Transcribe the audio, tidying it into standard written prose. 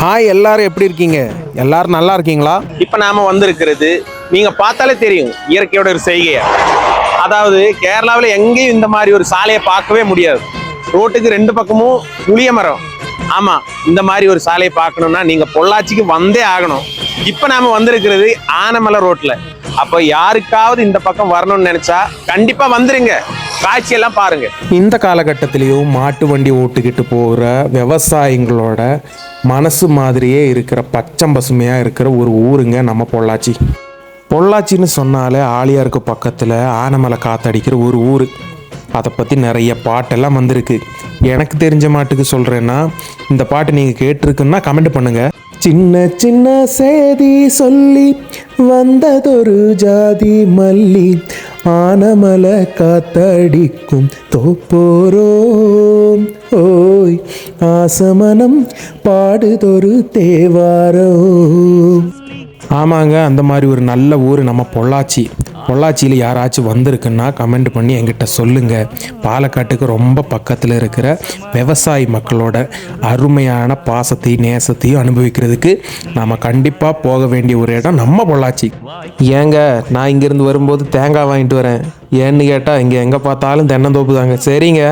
Hi, எல்லாரும் எப்படி இருக்கீங்க? எல்லாரும் நல்லா இருக்கீங்களா? இப்ப நாம வந்திருக்கிறது நீங்க பார்த்தாலே தெரியும் இயற்கையோட ஒரு செய்கையா. அதாவது கேரளாவில் எங்கேயும் இந்த மாதிரி ஒரு சாலையை பார்க்கவே முடியாது. ரோட்டுக்கு ரெண்டு பக்கமும் புளிய மரம். ஆமா, இந்த மாதிரி ஒரு சாலையை பார்க்கணும்னா நீங்க பொள்ளாச்சிக்கு வந்தே ஆகணும். இப்ப நாம வந்திருக்கிறது ஆனமலை ரோட்ல. அப்ப யாருக்காவது இந்த பக்கம் வரணும்னு நினைச்சா கண்டிப்பா வந்துருங்க, காட்சியெல்லாம் பாருங்க. இந்த காலகட்டத்திலையும் மாட்டு வண்டி ஓட்டுக்கிட்டு போகிற விவசாயிகளோட மனசு மாதிரியே இருக்கிற பச்சம் பசுமையாக இருக்கிற ஒரு ஊருங்க நம்ம பொள்ளாச்சி. பொள்ளாச்சின்னு சொன்னாலே ஆலியாருக்கு பக்கத்தில் ஆனமலை காத்தடிக்கிற ஒரு ஊர். அதை பற்றி நிறைய பாட்டெல்லாம் வந்திருக்கு. எனக்கு தெரிஞ்ச மாட்டுக்கு சொல்கிறேன்னா, இந்த பாட்டு நீங்கள் கேட்டிருக்குன்னா கமெண்ட் பண்ணுங்கள். சின்ன சின்ன சேதி சொல்லி வந்ததொரு ஜாதி மல்லி, ஆனமலை காத்தடிக்கும் தோப்போரோம் ஓய், ஆசமனம் பாடுதொரு தேவாரோ. ஆமாங்க, அந்த மாதிரி ஒரு நல்ல ஊர் நம்ம பொள்ளாச்சி. பொள்ளாச்சியில் யாராச்சும் வந்திருக்குன்னா கமெண்ட் பண்ணி என்கிட்ட சொல்லுங்கள். பாலக்காட்டுக்கு ரொம்ப பக்கத்தில் இருக்கிற விவசாயி மக்களோட அருமையான பாசத்தையும் நேசத்தையும் அனுபவிக்கிறதுக்கு நாம் கண்டிப்பாக போக வேண்டிய ஒரு இடம் நம்ம பொள்ளாச்சி. ஏங்க, நான் இங்கேருந்து வரும்போது தேங்காய் வாங்கிட்டு வரேன். ஏன்னு கேட்டால் இங்கே எங்கே பார்த்தாலும் தென்னந்தோப்பு தாங்க. சரிங்க.